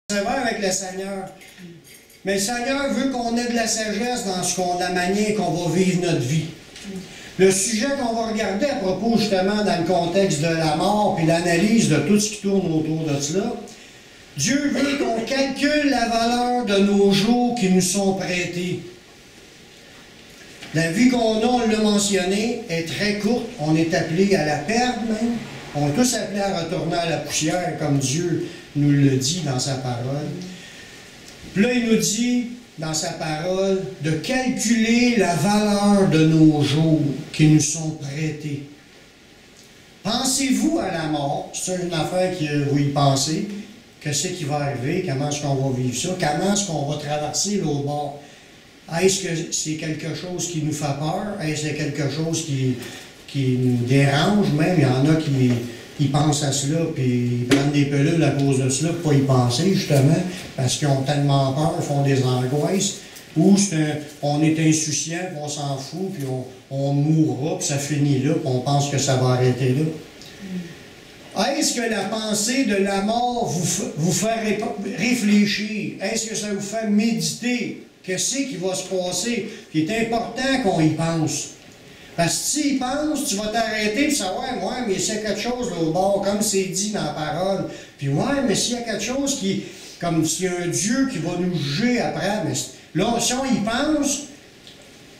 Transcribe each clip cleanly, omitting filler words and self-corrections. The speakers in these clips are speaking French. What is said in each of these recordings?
Sévère avec le Seigneur. Mais le Seigneur veut qu'on ait de la sagesse dans ce qu'on a manié, qu'on va vivre notre vie. Le sujet qu'on va regarder à propos justement dans le contexte de la mort puis l'analyse de tout ce qui tourne autour de cela, Dieu veut qu'on calcule la valeur de nos jours qui nous sont prêtés. La vie qu'on a, on l'a mentionné, est très courte. On est appelé à la perdre même. On est tous appelés à retourner à la poussière comme Dieu nous le dit dans sa parole. Puis là, il nous dit dans sa parole de calculer la valeur de nos jours qui nous sont prêtés. Pensez-vous à la mort? C'est une affaire que vous y pensez. Qu'est-ce qui va arriver? Comment est-ce qu'on va vivre ça? Comment est-ce qu'on va traverser l'autre bord? Est-ce que c'est quelque chose qui nous fait peur? Est-ce que c'est quelque chose qui nous dérange? Même, il y en a qui pensent à cela, puis ils prennent des pilules à cause de cela, pour pas y penser, justement, parce qu'ils ont tellement peur, ils font des angoisses. Ou on est insouciant, puis on s'en fout, puis on mourra, puis ça finit là, puis on pense que ça va arrêter là. Est-ce que la pensée de la mort vous fait réfléchir? Est-ce que ça vous fait méditer? Qu'est-ce qui va se passer? Puis il est important qu'on y pense. Parce que si y penses, tu vas t'arrêter et savoir, ouais, mais c'est quelque chose là au bord, comme c'est dit dans la parole. Puis ouais, mais s'il y a quelque chose qui, comme s'il y a un Dieu qui va nous juger après, mais là, si on y pense,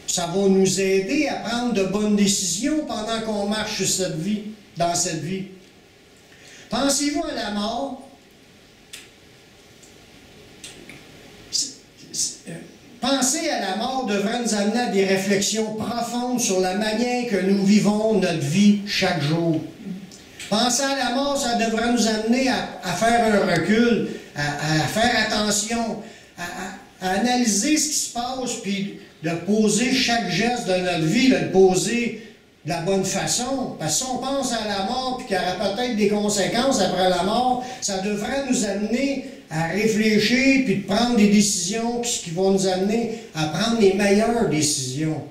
ça va nous aider à prendre de bonnes décisions pendant qu'on marche sur cette vie, dans cette vie. Pensez-vous à la mort? Penser à la mort devrait nous amener à des réflexions profondes sur la manière que nous vivons notre vie chaque jour. Penser à la mort, ça devrait nous amener à faire un recul, à faire attention, à analyser ce qui se passe, puis de poser chaque geste de notre vie, de le poser de la bonne façon. Parce que si on pense à la mort, puis qu'il y aura peut-être des conséquences après la mort, ça devrait nous amener à réfléchir, puis de prendre des décisions qui vont nous amener à prendre les meilleures décisions.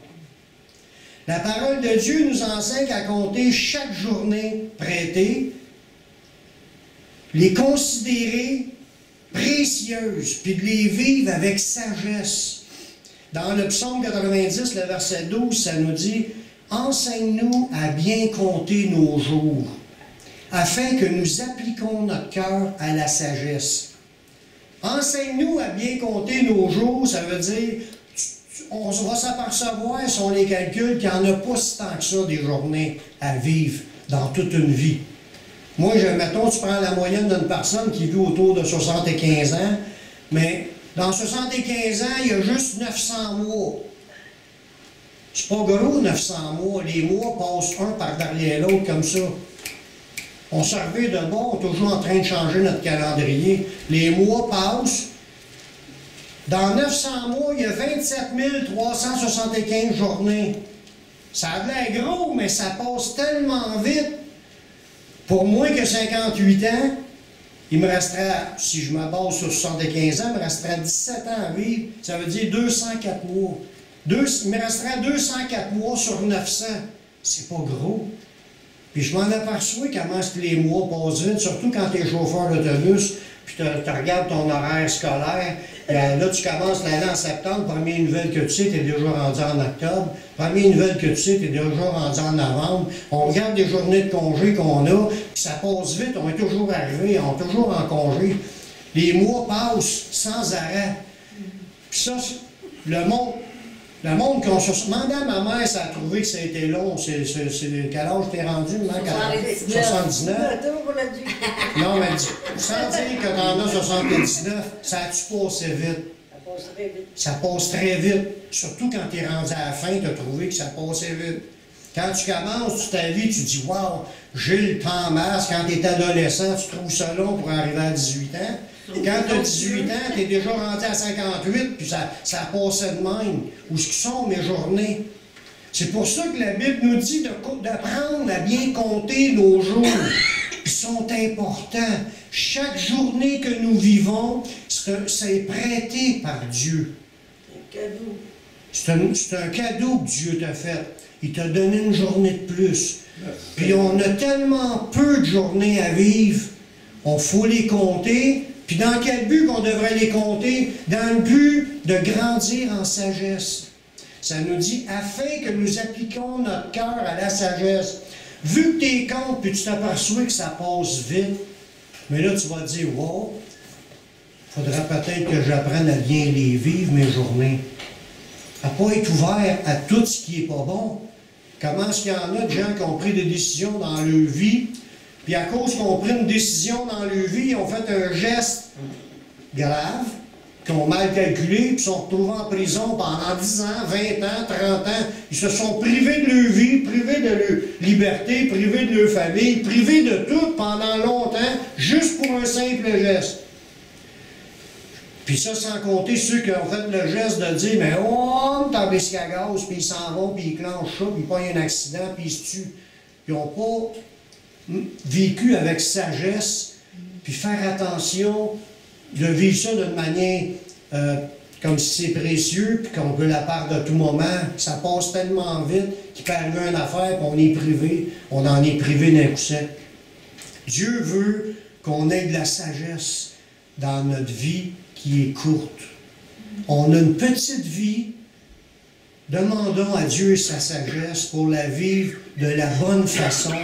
La parole de Dieu nous enseigne à compter chaque journée prêtée, les considérer précieuses, puis de les vivre avec sagesse. Dans le psaume 90, le verset 12, ça nous dit « Enseigne-nous à bien compter nos jours, afin que nous appliquions notre cœur à la sagesse. » Enseigne-nous à bien compter nos jours, ça veut dire, on va s'apercevoir, si on les calcule, qu'il n'y en a pas si tant que ça des journées à vivre dans toute une vie. Moi, mettons, tu prends la moyenne d'une personne qui vit autour de 75 ans, mais dans 75 ans, il y a juste 900 mois. C'est pas gros, 900 mois. Les mois passent un par derrière l'autre comme ça. On se revient de bon, toujours en train de changer notre calendrier. Les mois passent. Dans 900 mois, il y a 27 375 journées. Ça a l'air gros, mais ça passe tellement vite. Pour moins que 58 ans, il me restera, si je me base sur 75 ans, il me restera 17 ans à vivre. Ça veut dire 204 mois. Il me restera 204 mois sur 900. C'est pas gros. Puis je m'en aperçois comment est-ce que les mois passent vite, surtout quand tu es chauffeur d'autobus, puis tu regardes ton horaire scolaire. Là, tu commences l'année en septembre, première nouvelle que tu sais, tu es déjà rendu en octobre. Première nouvelle que tu sais, tu es déjà rendu en novembre. On regarde les journées de congé qu'on a, puis ça passe vite, on est toujours arrivé, on est toujours en congé. Les mois passent sans arrêt. Puis ça, le monde qu'on se demandait à ma mère, ça a trouvé que ça a été long. C'est quel âge t'es rendu, maman? 79. Non, mais sans dire que t'en as 79, ça a-tu passé vite? Ça passe très vite. Ça passe très vite. Surtout quand t'es rendu à la fin, t'as trouvé que ça passait vite. Quand tu commences ta vie, tu dis « Wow, j'ai le temps masse. » Quand t'es adolescent, tu trouves ça long pour arriver à 18 ans. Quand tu as 18 ans, tu es déjà rendu à 58, puis ça passait de même. Où sont mes journées? C'est pour ça que la Bible nous dit d'apprendre à bien compter nos jours. Ils sont importants. Chaque journée que nous vivons, c'est prêté par Dieu. C'est un cadeau. C'est un cadeau que Dieu t'a fait. Il t'a donné une journée de plus. Puis on a tellement peu de journées à vivre. On faut les compter, Puis dans quel but qu'on devrait les compter? Dans le but de grandir en sagesse. Ça nous dit, afin que nous appliquions notre cœur à la sagesse. Vu que tu es comptes, puis tu t'aperçois que ça passe vite, mais là, tu vas te dire, wow, il faudrait peut-être que j'apprenne à bien les vivre, mes journées. À ne pas être ouvert à tout ce qui n'est pas bon. Comment est-ce qu'il y en a de gens qui ont pris des décisions dans leur vie, puis à cause qu'ils ont pris une décision dans leur vie, ils ont fait un geste grave, qu'ils ont mal calculé, puis sont retrouvés en prison pendant 10 ans, 20 ans, 30 ans. Ils se sont privés de leur vie, privés de leur liberté, privés de leur famille, privés de tout pendant longtemps, juste pour un simple geste. Puis ça, sans compter ceux qui ont fait le geste de dire, mais oh, t'as baissé à gaz, puis ils s'en vont, puis ils clenchent ça, puis ils pognent un accident, puis ils se tuent. Ils n'ont pas vécu avec sagesse, puis faire attention de vivre ça d'une manière comme si c'est précieux, puis qu'on veut la part de tout moment. Ça passe tellement vite qu'il peut arriver une affaire, puis on est privé, on en est privé d'un coup sec. Dieu veut qu'on ait de la sagesse dans notre vie qui est courte. On a une petite vie. Demandons à Dieu sa sagesse pour la vivre de la bonne façon.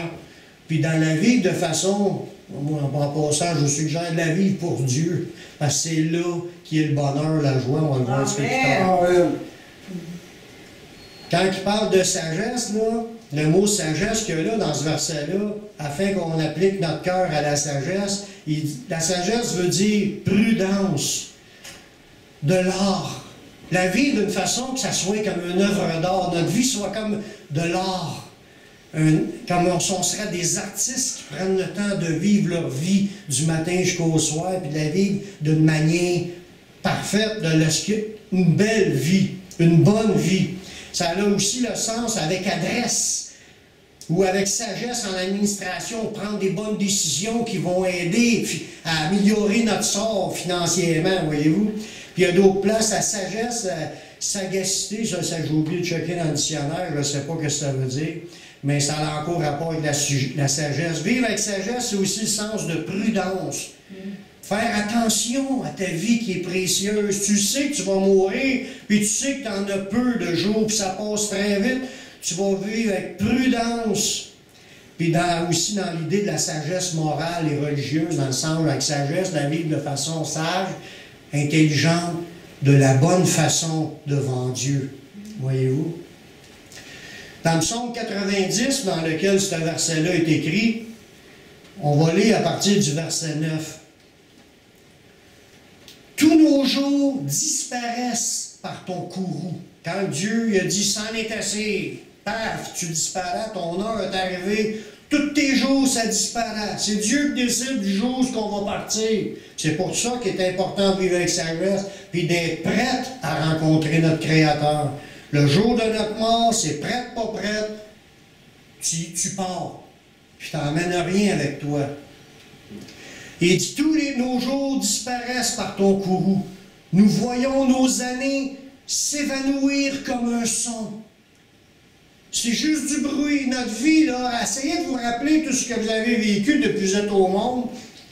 Puis dans la vivre de façon, moi en passant, je suggère de la vivre pour Dieu. Parce que c'est là qu'il y a le bonheur, la joie, on va le voir un petit peu plus tard. Quand il parle de sagesse, là, le mot sagesse qu'il y a là, dans ce verset-là, afin qu'on applique notre cœur à la sagesse, la sagesse veut dire prudence, de l'art. La vie d'une façon que ça soit comme une œuvre d'art, notre vie soit comme de l'art. Comme on serait des artistes qui prennent le temps de vivre leur vie du matin jusqu'au soir, puis de la vivre d'une manière parfaite, une belle vie, une bonne vie. Ça a aussi le sens avec adresse ou avec sagesse en administration, prendre des bonnes décisions qui vont aider à améliorer notre sort financièrement, voyez-vous. Puis il y a d'autres places, la sagesse, sagacité, ça j'ai oublié de checker dans le dictionnaire, je ne sais pas ce que ça veut dire, mais ça a encore rapport avec la sagesse. Vivre avec sagesse, c'est aussi le sens de prudence. Faire attention à ta vie qui est précieuse. Tu sais que tu vas mourir, puis tu sais que tu en as peu de jours, puis ça passe très vite. Tu vas vivre avec prudence. Puis aussi dans l'idée de la sagesse morale et religieuse, dans le sens avec sagesse, la vivre de façon sage, intelligente, de la bonne façon devant Dieu. Voyez-vous? Dans le psaume 90, dans lequel ce verset-là est écrit, on va lire à partir du verset 9. Tous nos jours disparaissent par ton courroux. Quand Dieu a dit « c'en est assez », paf, tu disparais, ton heure est arrivée, tous tes jours, ça disparaît. C'est Dieu qui décide du jour où on va partir. C'est pour ça qu'il est important de vivre avec sagesse, puis d'être prête à rencontrer notre Créateur. Le jour de notre mort, c'est prête, pas prête, tu pars. Puis tu n'emmènes rien avec toi. Et dit, tous nos jours disparaissent par ton courroux. Nous voyons nos années s'évanouir comme un son. C'est juste du bruit. Notre vie, là, essayez de vous rappeler tout ce que vous avez vécu depuis que vous êtes au monde.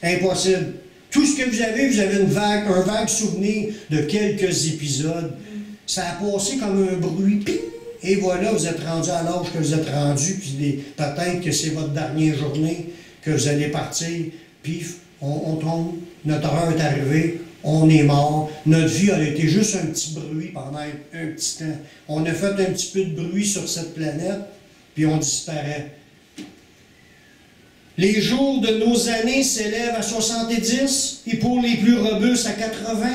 Impossible. Tout ce que vous avez un vague souvenir de quelques épisodes. Ça a passé comme un bruit. Ping! Et voilà, vous êtes rendu à l'âge que vous êtes rendu, puis peut-être que c'est votre dernière journée, que vous allez partir, puis on tombe, notre heure est arrivée, on est mort. Notre vie a été juste un petit bruit pendant un petit temps. On a fait un petit peu de bruit sur cette planète, puis on disparaît. Les jours de nos années s'élèvent à 70, et pour les plus robustes à 80.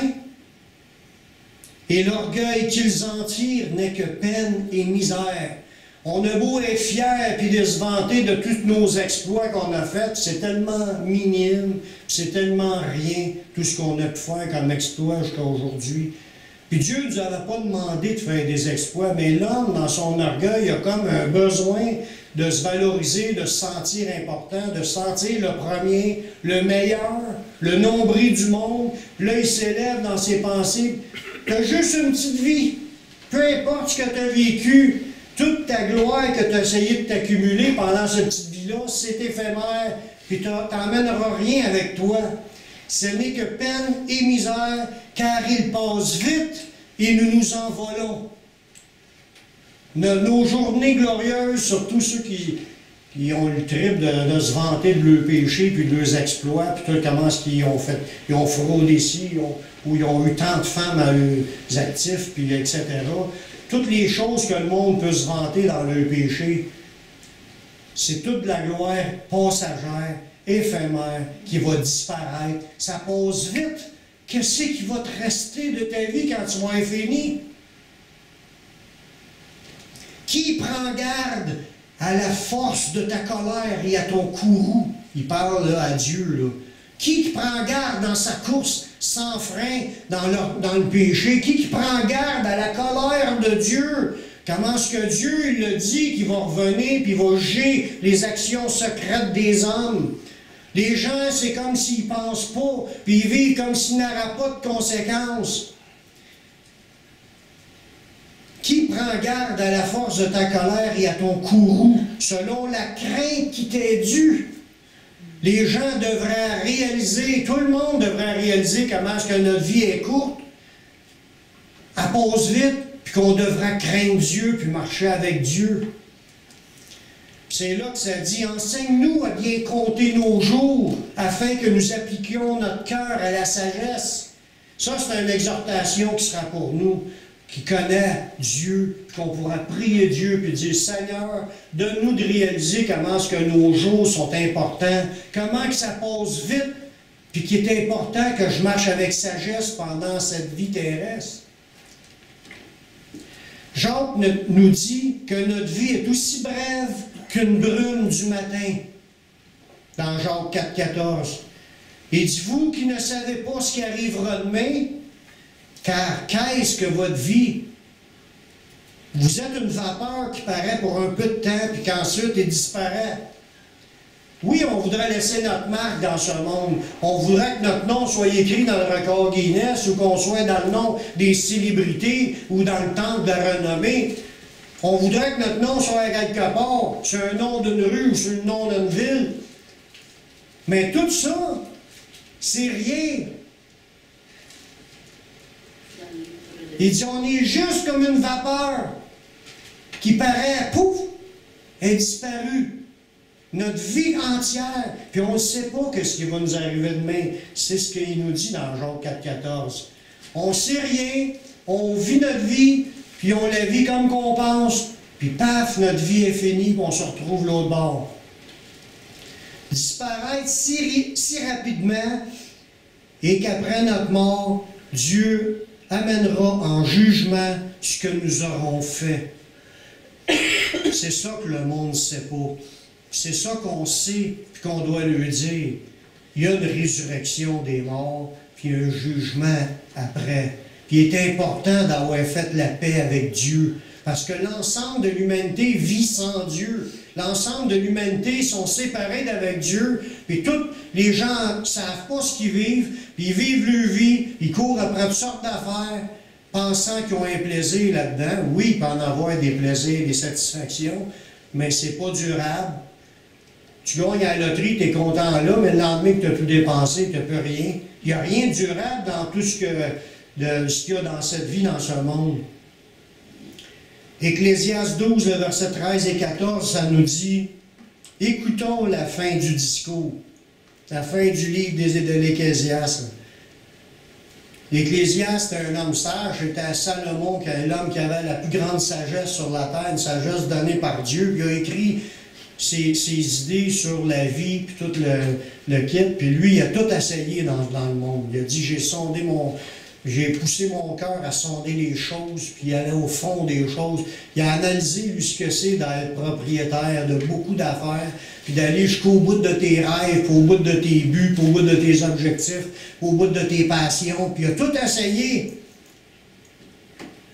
Et l'orgueil qu'ils en tirent n'est que peine et misère. On a beau être fiers et de se vanter de tous nos exploits qu'on a faits, c'est tellement minime, c'est tellement rien, tout ce qu'on a pu faire comme exploit jusqu'à aujourd'hui. Puis Dieu ne nous avait pas demandé de faire des exploits, mais l'homme, dans son orgueil, a comme un besoin de se valoriser, de se sentir important, de se sentir le premier, le meilleur, le nombril du monde. Puis là, il s'élève dans ses pensées. Tu as juste une petite vie. Peu importe ce que tu as vécu, toute ta gloire que tu as essayé de t'accumuler pendant cette petite vie-là, c'est éphémère, puis tu n'emmèneras rien avec toi. Ce n'est que peine et misère, car il passe vite et nous nous envolons. Nos journées glorieuses, surtout ceux qui ont le trip de se vanter de leurs péchés, puis de leurs exploits, puis tout comment est-ce qu'ils ont fait. Ils ont fraudé ici, ou ils ont eu tant de femmes à leurs actifs, puis etc. Toutes les choses que le monde peut se vanter dans leurs péchés, c'est toute de la gloire passagère, éphémère, qui va disparaître. Ça passe vite. Qu'est-ce qui va te rester de ta vie quand tu vas être fini? Qui prend garde à la force de ta colère et à ton courroux? Il parle là, à Dieu. Là. Qui prend garde dans sa course sans frein dans le péché? Qui prend garde à la colère de Dieu? Comment est-ce que Dieu il le dit qu'il va revenir puis il va juger les actions secrètes des hommes? Les gens, c'est comme s'ils ne pensent pas, puis ils vivent comme s'il n'y aurait pas de conséquences. Qui prend garde à la force de ta colère et à ton courroux, selon la crainte qui t'est due? Les gens devraient réaliser, tout le monde devrait réaliser comment est-ce que notre vie est courte, elle passe vite, puis qu'on devrait craindre Dieu, puis marcher avec Dieu. C'est là que ça dit, enseigne-nous à bien compter nos jours, afin que nous appliquions notre cœur à la sagesse. Ça, c'est une exhortation qui sera pour nous, qui connaît Dieu, qu'on pourra prier Dieu, puis dire, Seigneur, donne-nous de réaliser comment est-ce que nos jours sont importants, comment que ça passe vite, puis qu'il est important que je marche avec sagesse pendant cette vie terrestre. Jacques nous dit que notre vie est aussi brève qu'une brume du matin, dans Jacques 4,14. Et dites-vous qui ne savez pas ce qui arrivera demain, car qu'est-ce que votre vie? Vous êtes une vapeur qui paraît pour un peu de temps, puis qu'ensuite elle disparaît. Oui, on voudrait laisser notre marque dans ce monde. On voudrait que notre nom soit écrit dans le record Guinness, ou qu'on soit dans le nom des célébrités, ou dans le temple de la renommée. On voudrait que notre nom soit quelque part, sur un nom d'une rue ou sur le nom d'une ville. Mais tout ça, c'est rien. Il dit, on est juste comme une vapeur qui paraît, pouf, est disparue. Notre vie entière, puis on ne sait pas ce qui va nous arriver demain. C'est ce qu'il nous dit dans Jacques 4,14. On ne sait rien, on vit notre vie, puis on la vit comme qu'on pense, puis paf, notre vie est finie, puis on se retrouve l'autre bord. Disparaître si rapidement, et qu'après notre mort, Dieu amènera en jugement ce que nous aurons fait. C'est ça que le monde ne sait pas. C'est ça qu'on sait, puis qu'on doit lui dire. Il y a une résurrection des morts, puis un jugement après. Puis il est important d'avoir fait la paix avec Dieu, parce que l'ensemble de l'humanité vit sans Dieu. L'ensemble de l'humanité sont séparés d'avec Dieu, puis tous les gens ne savent pas ce qu'ils vivent, puis ils vivent leur vie, ils courent après toutes sortes d'affaires, pensant qu'ils ont un plaisir là-dedans. Oui, il peut en avoir des plaisirs, des satisfactions, mais c'est pas durable. Tu gagnes à la loterie, tu es content là, mais le lendemain que tu as tout dépensé, tu n'as plus rien. Il n'y a rien de durable dans tout ce qu'il y a dans cette vie, dans ce monde. Ecclésiaste 12, le verset 13 et 14, ça nous dit, « Écoutons la fin du discours, la fin du livre de l'Ecclésiaste. » L'Ecclésiaste est un homme sage, c'était Salomon, l'homme qui avait la plus grande sagesse sur la terre, une sagesse donnée par Dieu. Il a écrit ses idées sur la vie, puis tout le kit, puis lui, il a tout essayé dans le monde. Il a dit, j'ai poussé mon cœur à sonder les choses, puis aller au fond des choses. Il a analysé, lui, ce que c'est d'être propriétaire de beaucoup d'affaires, puis d'aller jusqu'au bout de tes rêves, puis au bout de tes buts, puis au bout de tes objectifs, puis au bout de tes passions, puis il a tout essayé.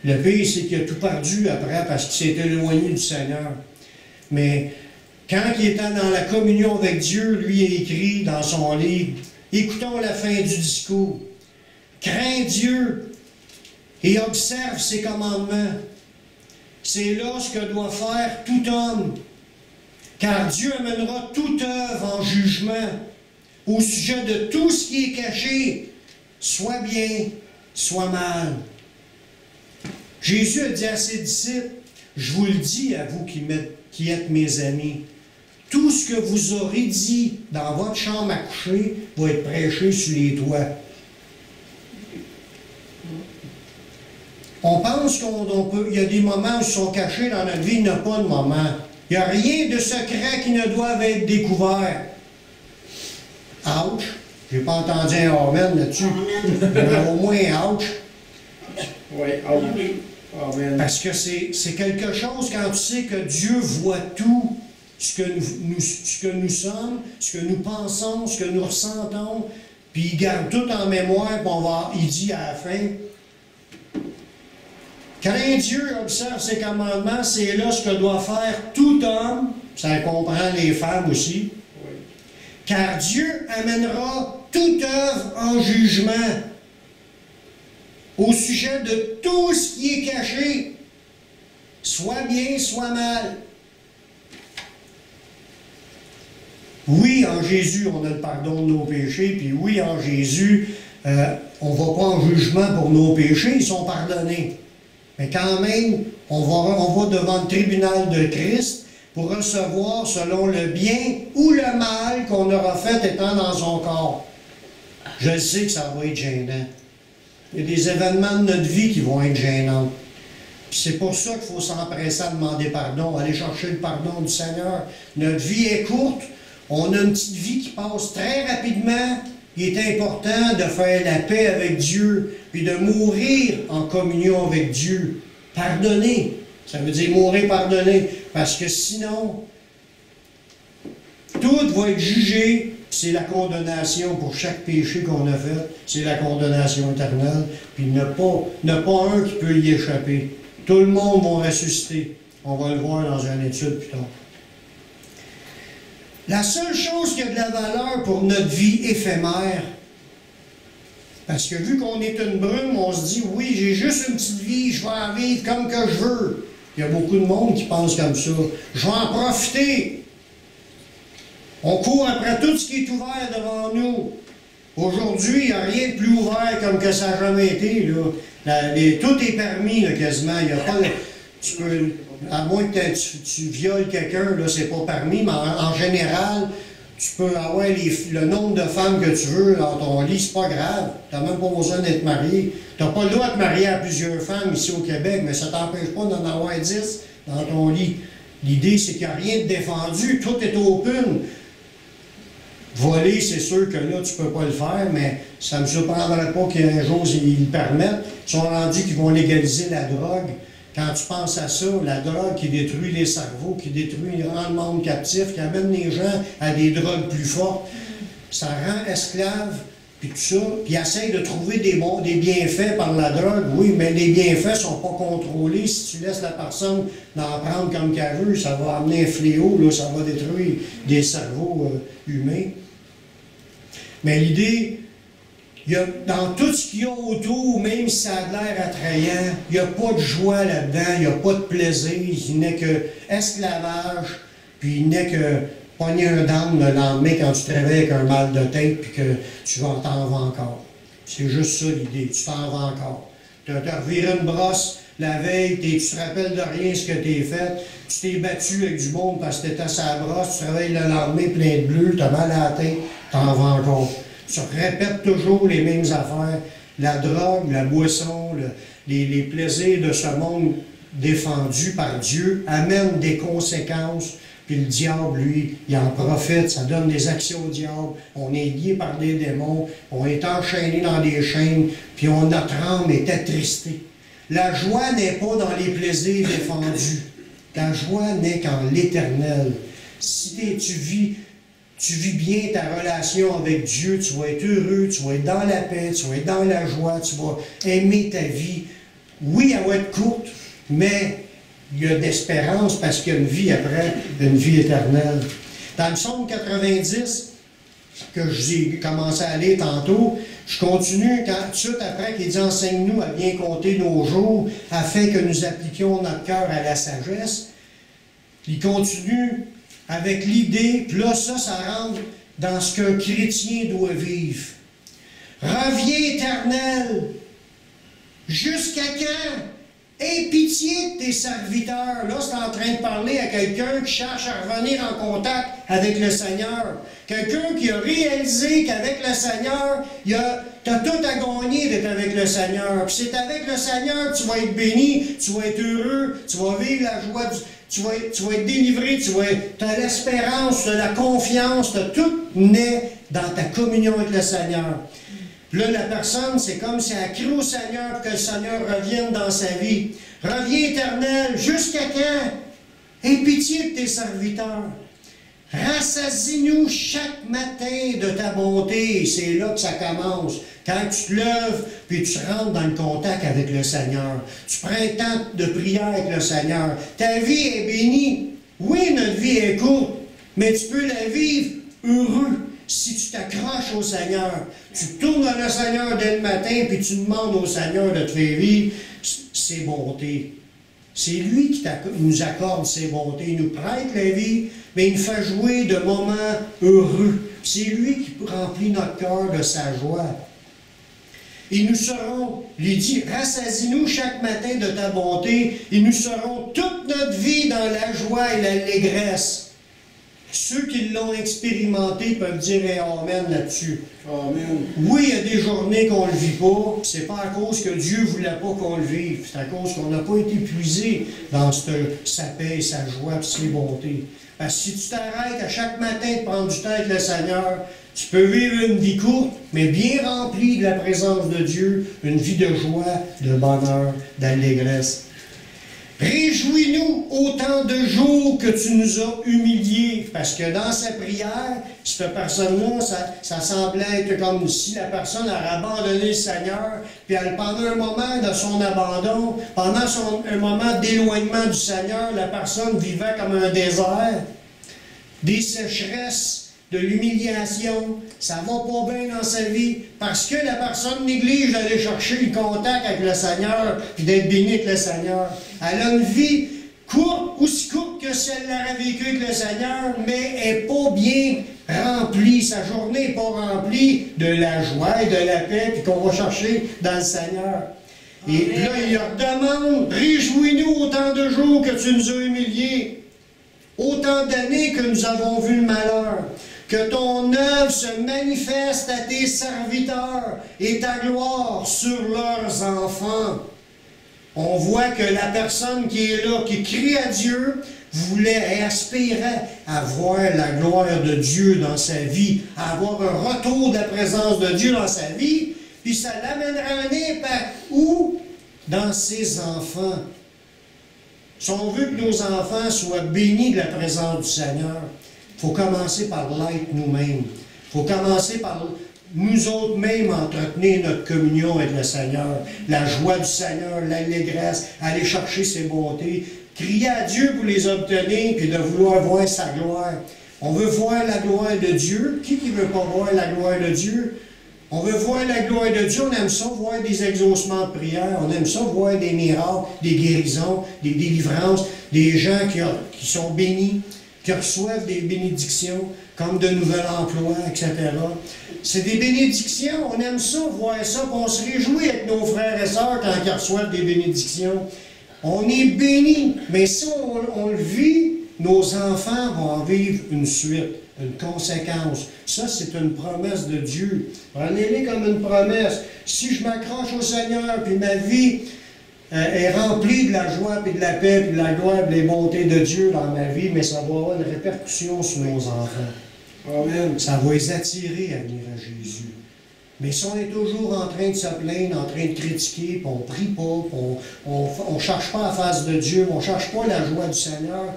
Le pire, c'est qu'il a tout perdu après, parce qu'il s'est éloigné du Seigneur. Mais quand il était dans la communion avec Dieu, lui a écrit dans son livre, « Écoutons la fin du discours. Crains Dieu et observe ses commandements. C'est là ce que doit faire tout homme, car Dieu amènera toute œuvre en jugement. au sujet de tout ce qui est caché, soit bien, soit mal. Jésus a dit à ses disciples, je vous le dis à vous qui êtes mes amis, tout ce que vous aurez dit dans votre chambre à coucher va être prêché sur les toits. On pense qu'il y a des moments qui sont cachés dans notre vie, il n'y a pas de moment. Il n'y a rien de secret qui ne doit être découvert. Ouch! Je n'ai pas entendu un amen là-dessus. Mais au moins, ouch! Oui, amen. Parce que c'est quelque chose quand tu sais que Dieu voit tout, ce que nous sommes, ce que nous pensons, ce que nous ressentons, puis il garde tout en mémoire, puis il dit à la fin, crains Dieu, observe ses commandements, c'est là ce que doit faire tout homme, ça comprend les femmes aussi, Oui. car Dieu amènera toute œuvre en jugement au sujet de tout ce qui est caché, soit bien, soit mal. Oui, en Jésus, on a le pardon de nos péchés, puis oui, en Jésus, on ne va pas en jugement pour nos péchés, ils sont pardonnés. Mais quand même, on va devant le tribunal de Christ pour recevoir selon le bien ou le mal qu'on aura fait étant dans son corps. Je sais que ça va être gênant. Il y a des événements de notre vie qui vont être gênants. C'est pour ça qu'il faut s'empresser à demander pardon, aller chercher le pardon du Seigneur. Notre vie est courte, on a une petite vie qui passe très rapidement. Il est important de faire la paix avec Dieu, puis de mourir en communion avec Dieu. Pardonner, ça veut dire mourir pardonné, parce que sinon, tout va être jugé, c'est la condamnation pour chaque péché qu'on a fait, c'est la condamnation éternelle, puis il n'y a pas un qui peut y échapper. Tout le monde va ressusciter. On va le voir dans une étude plus tard. La seule chose qui a de la valeur pour notre vie éphémère, parce que vu qu'on est une brume, on se dit, oui, j'ai juste une petite vie, je vais en vivre comme que je veux. Il y a beaucoup de monde qui pense comme ça. Je vais en profiter. On court après tout ce qui est ouvert devant nous. Aujourd'hui, il n'y a rien de plus ouvert comme que ça n'a jamais été. Là. Tout est permis là, quasiment. Il y a pas, tu peux, à moins que tu violes quelqu'un, là, c'est pas permis, mais en général, tu peux avoir le nombre de femmes que tu veux dans ton lit, c'est pas grave. Tu n'as même pas besoin d'être marié. Tu n'as pas le droit de te marier à plusieurs femmes ici au Québec, mais ça ne t'empêche pas d'en avoir 10 dans ton lit. L'idée, c'est qu'il n'y a rien de défendu, tout est open. Voler, c'est sûr que là, tu ne peux pas le faire, mais ça ne me surprendrait pas qu'un jour, ils le permettent. Ils sont rendus qu'ils vont légaliser la drogue. Quand tu penses à ça, la drogue qui détruit les cerveaux, qui détruit, rend le monde captif, qui amène les gens à des drogues plus fortes, ça rend esclaves, puis tout ça, puis essaye de trouver des bienfaits par la drogue, oui, mais les bienfaits ne sont pas contrôlés. Si tu laisses la personne en prendre comme qu'elle veut, ça va amener un fléau, là, ça va détruire des cerveaux humains. Mais l'idée, dans tout ce qu'il y a autour, même si ça a l'air attrayant, il n'y a pas de joie là-dedans, il n'y a pas de plaisir, il n'est que esclavage, puis il n'est que pogner un down le lendemain quand tu te réveilles avec un mal de tête, puis que tu t'en vas encore. C'est juste ça l'idée, tu t'en vas encore. Tu as reviré une brosse la veille, tu te rappelles de rien ce que tu as fait, tu t'es battu avec du monde parce que tu étais sur la brosse, tu te réveilles le lendemain plein de bleu, tu as mal à la tête, tu t'en vas encore. Tu répètes toujours les mêmes affaires. La drogue, la boisson, les plaisirs de ce monde défendu par Dieu amènent des conséquences. Puis le diable, lui, il en profite, ça donne des accès au diable. On est lié par des démons, on est enchaîné dans des chaînes, puis notre âme est attristée. La joie n'est pas dans les plaisirs défendus. La joie n'est qu'en l'Éternel. Si tu vis bien ta relation avec Dieu, tu vas être heureux, tu vas être dans la paix, tu vas être dans la joie, tu vas aimer ta vie. Oui, elle va être courte, mais il y a d'espérance parce qu'il y a une vie après, une vie éternelle. Dans le psaume 90, que j'ai commencé à lire tantôt, je continue tout de suite après qu'il dit « Enseigne-nous à bien compter nos jours, afin que nous appliquions notre cœur à la sagesse. » Il continue avec l'idée, puis là, ça rend dans ce qu'un chrétien doit vivre. Reviens, Éternel. Jusqu'à quand? Aie pitié de tes serviteurs. Là, c'est en train de parler à quelqu'un qui cherche à revenir en contact avec le Seigneur. Quelqu'un qui a réalisé qu'avec le Seigneur, tu as tout à gagner d'être avec le Seigneur. Puis c'est avec le Seigneur que tu vas être béni, tu vas être heureux, tu vas vivre la joie, tu vas être délivré, tu as l'espérance, tu as la confiance, tout naît dans ta communion avec le Seigneur. Là, la personne, c'est comme si elle crie au Seigneur pour que le Seigneur revienne dans sa vie. Reviens, Éternel, jusqu'à quand? Aie pitié de tes serviteurs. Rassasie-nous chaque matin de ta bonté. C'est là que ça commence. Quand tu te lèves, puis tu rentres dans le contact avec le Seigneur. Tu prends un temps de prière avec le Seigneur. Ta vie est bénie. Oui, notre vie est courte, mais tu peux la vivre heureux. Si tu t'accroches au Seigneur, tu tournes vers le Seigneur dès le matin, puis tu demandes au Seigneur de te faire vivre ses bontés. C'est lui qui nous accorde ses bontés. Il nous prête la vie, mais il nous fait jouer de moments heureux. C'est lui qui remplit notre cœur de sa joie. Et nous serons, il dit, rassasie-nous chaque matin de ta bonté, et nous serons toute notre vie dans la joie et l'allégresse. Ceux qui l'ont expérimenté peuvent dire Amen là-dessus. Amen. Oui, il y a des journées qu'on ne le vit pas. C'est pas à cause que Dieu ne voulait pas qu'on le vive. C'est à cause qu'on n'a pas été puisé dans sa paix, sa joie et ses bontés. Parce que si tu t'arrêtes à chaque matin de prendre du temps avec le Seigneur, tu peux vivre une vie courte, mais bien remplie de la présence de Dieu, une vie de joie, de bonheur, d'allégresse. Réjouis-nous autant de jours que tu nous as humiliés. Parce que dans sa prière, cette personne-là, ça semblait être comme si la personne avait abandonné le Seigneur, puis pendant un moment de son abandon, pendant un moment d'éloignement du Seigneur, la personne vivait comme un désert, des sécheresses, de l'humiliation, ça va pas bien dans sa vie, parce que la personne néglige d'aller chercher le contact avec le Seigneur, puis d'être bénie avec le Seigneur. Elle a une vie courte, aussi courte que celle qu'elle a vécue avec le Seigneur, mais elle n'est pas bien remplie. Sa journée n'est pas remplie de la joie et de la paix, puis qu'on va chercher dans le Seigneur. Et là, il leur demande, réjouis-nous autant de jours que tu nous as humiliés, autant d'années que nous avons vu le malheur. Que ton œuvre se manifeste à tes serviteurs et ta gloire sur leurs enfants. On voit que la personne qui est là, qui crie à Dieu, voulait et aspirait à voir la gloire de Dieu dans sa vie, à avoir un retour de la présence de Dieu dans sa vie, puis ça l'amènera un impact où? Dans ses enfants. Si on veut que nos enfants soient bénis de la présence du Seigneur, il faut commencer par l'être nous-mêmes. Il faut commencer par nous autres mêmes entretenir notre communion avec le Seigneur. La joie du Seigneur, l'allégresse, aller chercher ses bontés, crier à Dieu pour les obtenir, puis de vouloir voir sa gloire. On veut voir la gloire de Dieu. Qui ne veut pas voir la gloire de Dieu? On veut voir la gloire de Dieu, on aime ça voir des exaucements de prière, on aime ça voir des miracles, des guérisons, des délivrances, des gens qui sont bénis, qui reçoivent des bénédictions, comme de nouveaux emplois, etc. C'est des bénédictions, on aime ça, voir ça, puis on se réjouit avec nos frères et sœurs quand ils reçoivent des bénédictions. On est bénis, mais si on le vit, nos enfants vont en vivre une suite, une conséquence. Ça, c'est une promesse de Dieu. Prenez-les comme une promesse. Si je m'accroche au Seigneur, puis ma vie est remplie de la joie, puis de la paix, puis de la gloire, puis des bontés de Dieu dans ma vie, mais ça va avoir une répercussion sur nos enfants. Amen. Ça va les attirer à venir à Jésus. Mais si on est toujours en train de se plaindre, en train de critiquer, puis on ne prie pas, on ne cherche pas la face de Dieu, on ne cherche pas la joie du Seigneur,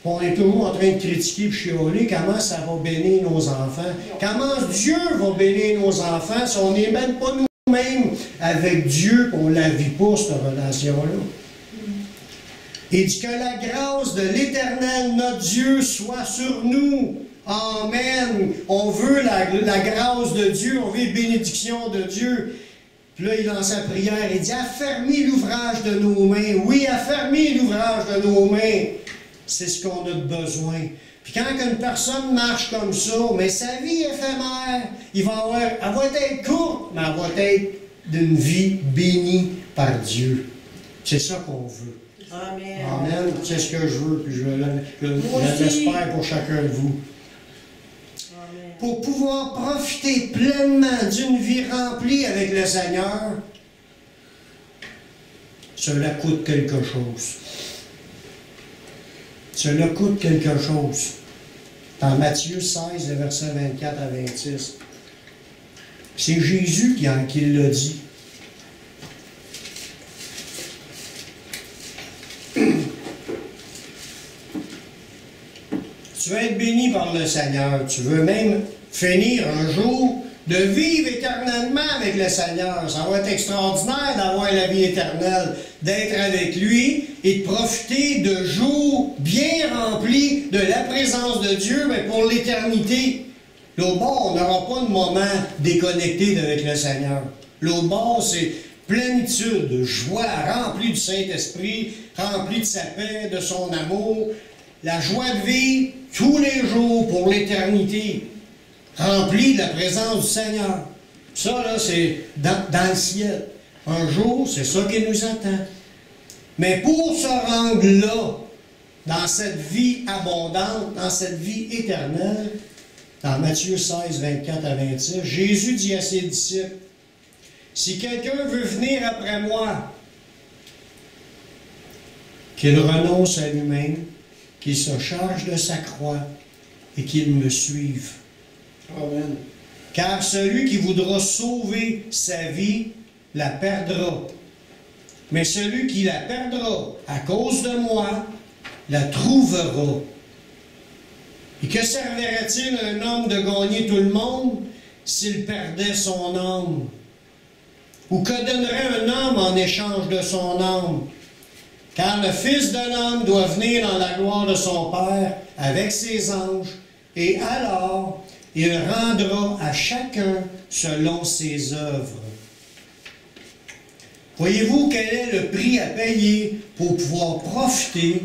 puis on est toujours en train de critiquer et chialer, comment ça va bénir nos enfants? Comment Dieu va bénir nos enfants si on n'est même pas nous-mêmes avec Dieu, puis on ne la vit pas, cette relation-là? Il dit que la grâce de l'Éternel, notre Dieu, soit sur nous. Amen. On veut la grâce de Dieu, on veut la bénédiction de Dieu. Puis là, dans sa prière, il dit, affermis l'ouvrage de nos mains. Oui, affermis l'ouvrage de nos mains. C'est ce qu'on a besoin. Puis quand une personne marche comme ça, mais sa vie éphémère, elle va être courte, mais elle va être d'une vie bénie par Dieu. C'est ça qu'on veut. Amen. Amen. C'est ce que je veux, puis je l'espère pour chacun de vous. Amen. Pour pouvoir profiter pleinement d'une vie remplie avec le Seigneur, cela coûte quelque chose. Cela coûte quelque chose. Dans Matthieu 16, le verset 24 à 26. C'est Jésus qui l'a dit. Tu veux être béni par le Seigneur. Tu veux même finir un jour de vivre éternellement avec le Seigneur. Ça va être extraordinaire d'avoir la vie éternelle, d'être avec lui et de profiter de jours bien remplis de la présence de Dieu, mais pour l'éternité. L'autre bord, on n'aura pas de moment déconnecté avec le Seigneur. L'autre bord, c'est plénitude, de joie, rempli du Saint-Esprit, rempli de sa paix, de son amour, la joie de vivre tous les jours pour l'éternité, rempli de la présence du Seigneur. Ça, là, c'est dans le ciel. Un jour, c'est ça qui nous attend. Mais pour se rendre là, dans cette vie abondante, dans cette vie éternelle, dans Matthieu 16, 24 à 26, Jésus dit à ses disciples, « Si quelqu'un veut venir après moi, qu'il renonce à lui-même, qu'il se charge de sa croix et qu'il me suive. Amen. Car celui qui voudra sauver sa vie la perdra. Mais celui qui la perdra à cause de moi la trouvera. Et que servirait-il à un homme de gagner tout le monde s'il perdait son âme? Ou que donnerait un homme en échange de son âme? Car le Fils de l'homme doit venir dans la gloire de son Père avec ses anges, et alors il rendra à chacun selon ses œuvres. Voyez-vous quel est le prix à payer pour pouvoir profiter,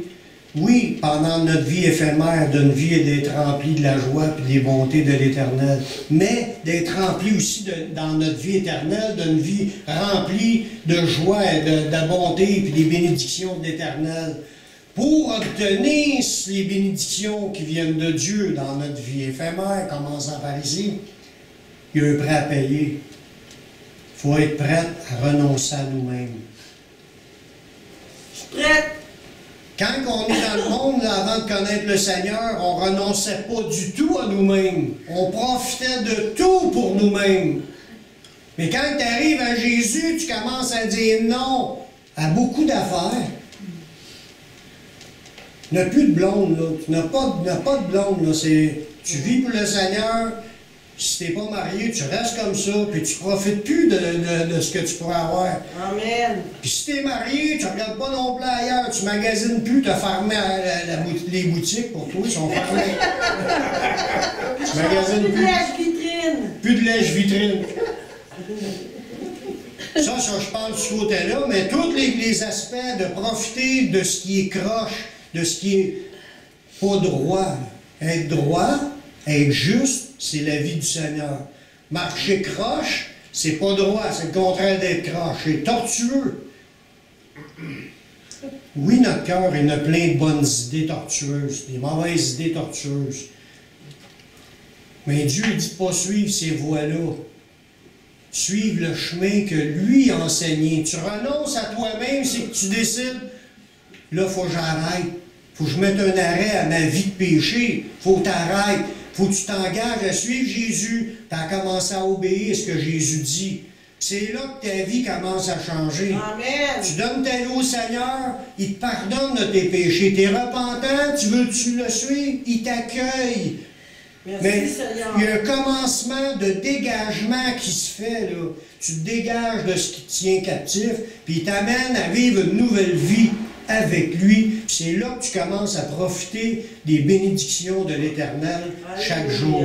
oui, pendant notre vie éphémère, d'une vie et d'être rempli de la joie et des bontés de l'Éternel, mais d'être rempli aussi dans notre vie éternelle, d'une vie remplie de joie et de bonté et des bénédictions de l'Éternel. Pour obtenir les bénédictions qui viennent de Dieu dans notre vie éphémère, commençant par ici, il y a un prêt à payer. Il faut être prêt à renoncer à nous-mêmes. Je suis prête. Quand on est dans le monde, là, avant de connaître le Seigneur, on ne renonçait pas du tout à nous-mêmes. On profitait de tout pour nous-mêmes. Mais quand tu arrives à Jésus, tu commences à dire non à beaucoup d'affaires. Tu n'as plus de blonde, là. Tu n'as pas de blonde, là. Tu vis pour le Seigneur. Si tu n'es pas marié, tu restes comme ça, puis tu ne profites plus de ce que tu pourrais avoir. Amen. Puis si tu es marié, tu ne regardes pas non plus ailleurs, tu ne magasines plus, tu as fermé les boutiques pour toi, ils sont fermés. Tu magasines Plus de plus. lèche-vitrine. Plus de lèche-vitrine. Ça, je parle de ce côté-là, mais tous les aspects de profiter de ce qui est croche, de ce qui est pas droit. Être droit, être juste, c'est la vie du Seigneur. Marcher croche, c'est pas droit, c'est le contraire d'être croche, c'est tortueux. Oui, notre cœur, il a plein de bonnes idées tortueuses, des mauvaises idées tortueuses. Mais Dieu dit de ne pas suivre ces voies-là. Suivre le chemin que lui a enseigné. Tu renonces à toi-même, c'est que tu décides, là, il faut que j'arrête. Il faut que je mette un arrêt à ma vie de péché. Il faut que tu arrêtes. Il faut que tu t'engages à suivre Jésus. Tu as commencé à obéir à ce que Jésus dit. C'est là que ta vie commence à changer. Amen. Tu donnes ta vie au Seigneur, il te pardonne de tes péchés. Tu es repentant, tu le suivre, il t'accueille. Merci, Mais Seigneur. il y a un commencement de dégagement qui se fait, là. Tu te dégages de ce qui te tient captif, puis il t'amène à vivre une nouvelle vie avec lui. C'est là que tu commences à profiter des bénédictions de l'Éternel chaque jour.